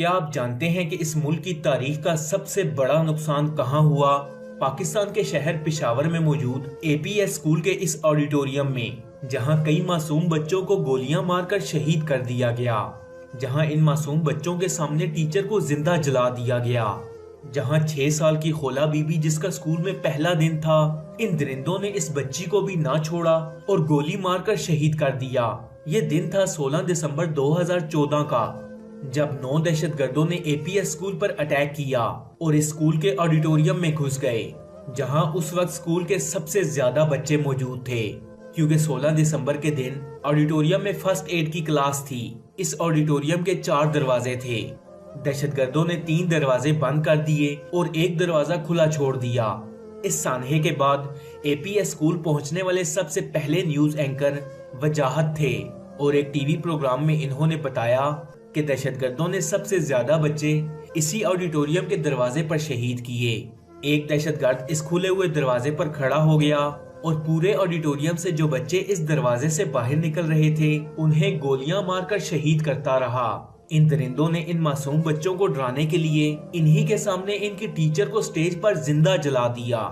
کیا آپ جانتے ہیں کہ اس ملک کی تاریخ کا سب سے بڑا نقصان کہاں ہوا؟ پاکستان کے شہر پشاور میں موجود اے پی ایس اسکول کے اس آڈیٹوریم میں، جہاں کئی معصوم بچوں کو گولیاں مار کر شہید کر دیا گیا، جہاں ان معصوم بچوں کے سامنے ٹیچر کو زندہ جلا دیا گیا، جہاں 6 سال کی خولا بی بی جس کا اسکول میں پہلا دن تھا، ان درندوں نے اس بچی کو بھی نہ چھوڑا اور گولی مار کر شہید کر دیا۔ یہ دن تھا 16 دسمبر 2014 کا، جب 9 دہشت گردوں نے اے پی ایس اسکول پر اٹیک کیا اور اس اسکول کے آڈیٹوریم میں گھس گئے، جہاں اس وقت اسکول کے سب سے زیادہ بچے موجود تھے، کیونکہ 16 دسمبر کے دن آڈیٹوریم میں فرسٹ ایڈ کی کلاس تھی۔ اس آڈیٹوریم کے 4 دروازے تھے۔ دہشت گردوں نے 3 دروازے بند کر دیے اور ایک دروازہ کھلا چھوڑ دیا۔ اس سانحے کے بعد اے پی ایس اسکول پہنچنے والے سب سے پہلے نیوز اینکر وجاہت تھے، اور ایک ٹی وی پروگرام میں انہوں نے بتایا کہ دہشت گردوں نے سب سے زیادہ بچے اسی آڈیٹوریم کے دروازے پر شہید کیے۔ ایک دہشت گرد اس کھلے ہوئے دروازے پر کھڑا ہو گیا اور پورے آڈیٹوریم سے جو بچے اس دروازے سے باہر نکل رہے تھے انہیں گولیاں مار کر شہید کرتا رہا۔ ان درندوں نے ان معصوم بچوں کو ڈرانے کے لیے انہی کے سامنے ان کے ٹیچر کو سٹیج پر زندہ جلا دیا۔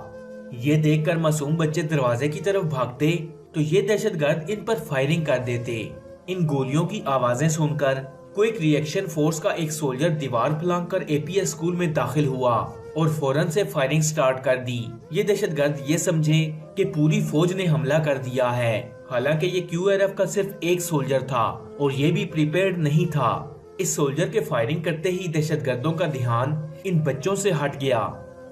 یہ دیکھ کر معصوم بچے دروازے کی طرف بھاگتے تو یہ دہشت گرد ان پر فائرنگ کر دیتے۔ ان گولیوں کی آوازیں سن کر کوئک ری ایکشن فورس کا ایک سولجر دیوار پھلانگ کر اے پی ایس اسکول میں داخل ہوا اور فوراً سے فائرنگ سٹارٹ کر دی۔ یہ دہشت گرد یہ سمجھے کہ پوری فوج نے حملہ کر دیا ہے، حالانکہ یہ کیو آر ایف کا صرف ایک سولجر تھا اور یہ بھی پریپیئرڈ نہیں تھا۔ اس سولجر کے فائرنگ کرتے ہی دہشت گردوں کا دھیان ان بچوں سے ہٹ گیا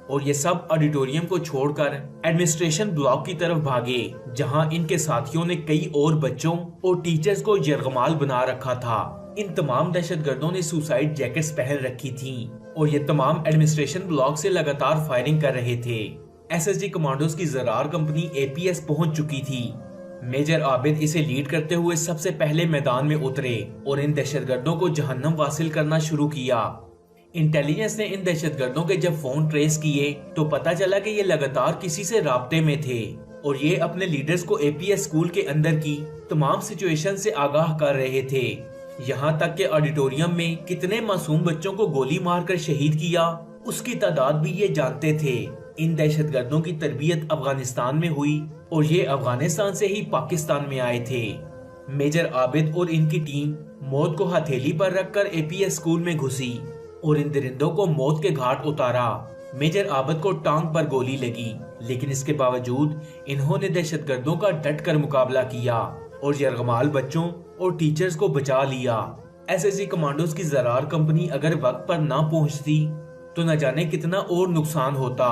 اور یہ سب آڈیٹوریم کو چھوڑ کر ایڈمنسٹریشن بلاک کی طرف بھاگے، جہاں ان کے ساتھیوں نے کئی اور بچوں اور ٹیچرز کو یرغمال بنا رکھا تھا۔ ان تمام دہشت گردوں نے سوسائڈ جیکٹس پہن رکھی تھیں اور یہ تمام ایڈمنسٹریشن بلاک سے لگاتار فائرنگ کر رہے تھے۔ ایس ایس ڈی کمانڈوز کی زرار کمپنی اے پی ایس پہنچ چکی تھی۔ میجر عابد اسے لیڈ کرتے ہوئے سب سے پہلے میدان میں اترے اور ان دہشت گردوں کو جہنم واصل کرنا شروع کیا۔ انٹیلیجنس نے ان دہشت گردوں کے جب فون ٹریس کیے تو پتا چلا کہ یہ لگاتار کسی سے رابطے میں تھے اور یہ اپنے لیڈرز کو اے پی ایس اسکول کے اندر کی تمام سچویشن سے آگاہ کر رہے تھے، یہاں تک کہ آڈیٹوریم میں کتنے معصوم بچوں کو گولی مار کر شہید کیا اس کی تعداد بھی یہ جانتے تھے۔ ان دہشت گردوں کی تربیت افغانستان میں ہوئی اور یہ افغانستان سے ہی پاکستان میں آئے تھے۔ میجر عابد اور ان کی ٹیم موت کو ہتھیلی پر رکھ کر اے پی ایس اسکول میں گھسی اور ان درندوں کو موت کے گھاٹ اتارا۔ میجر عابد کو ٹانگ پر گولی لگی، لیکن اس کے باوجود انہوں نے دہشت گردوں کا ڈٹ کر مقابلہ کیا اور یرغمال بچوں اور ٹیچرز کو بچا لیا۔ ایس ایس ڈی کمانڈوز کی زرار کمپنی اگر وقت پر نہ پہنچتی تو نہ جانے کتنا اور نقصان ہوتا،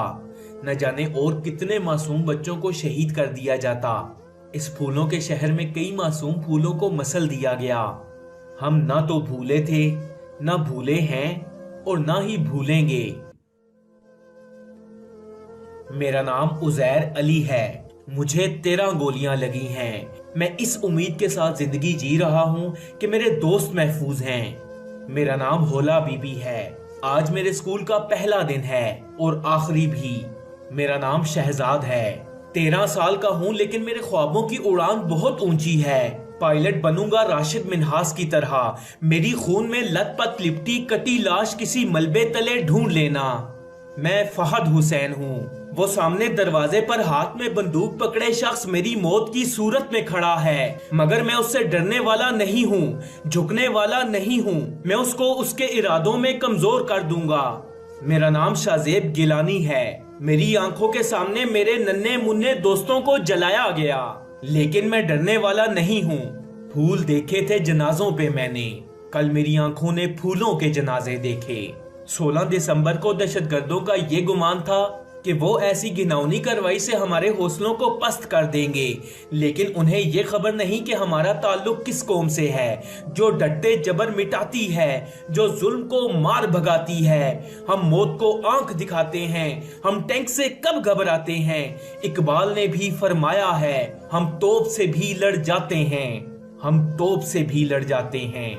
نہ جانے اور کتنے معصوم بچوں کو شہید کر دیا جاتا۔ اس پھولوں کے شہر میں کئی معصوم پھولوں کو مسل دیا گیا۔ ہم نہ تو بھولے تھے، نہ بھولے ہیں اور نہ ہی بھولیں گے۔ میرا نام عزیر علی ہے، مجھے 13 گولیاں لگی ہیں۔ میں اس امید کے ساتھ زندگی جی رہا ہوں کہ میرے دوست محفوظ ہیں۔ میرا نام ہولا بی بی ہے، آج میرے اسکول کا پہلا دن ہے اور آخری بھی۔ میرا نام شہزاد ہے، 13 سال کا ہوں لیکن میرے خوابوں کی اڑان بہت اونچی ہے۔ پائلٹ بنوں گا راشد منہاس کی طرح، میری خون میں لت پت لپٹی کٹی لاش کسی ملبے تلے ڈھونڈ لینا۔ میں فہد حسین ہوں، وہ سامنے دروازے پر ہاتھ میں بندوق پکڑے شخص میری موت کی صورت میں کھڑا ہے، مگر میں اس سے ڈرنے والا نہیں ہوں، جھکنے والا نہیں ہوں۔ میں اس کو اس کے ارادوں میں کمزور کر دوں گا۔ میرا نام شازیب گیلانی ہے، میری آنکھوں کے سامنے میرے ننھے منھے دوستوں کو جلایا گیا، لیکن میں ڈرنے والا نہیں ہوں۔ پھول دیکھے تھے جنازوں پہ میں نے، کل میری آنکھوں نے پھولوں کے جنازے دیکھے۔ 16 دسمبر کو دہشت گردوں کا یہ گمان تھا کہ وہ ایسی گھناؤنی کارروائی سے ہمارے حوصلوں کو پست کر دیں گے، لیکن انہیں یہ خبر نہیں کہ ہمارا تعلق کس قوم سے ہے، جو ڈٹے جبر مٹاتی ہے، جو ظلم کو مار بھگاتی ہے۔ ہم موت کو آنکھ دکھاتے ہیں، ہم ٹینک سے کب گھبراتے ہیں۔ اقبال نے بھی فرمایا ہے، ہم توپ سے بھی لڑ جاتے ہیں، ہم توپ سے بھی لڑ جاتے ہیں۔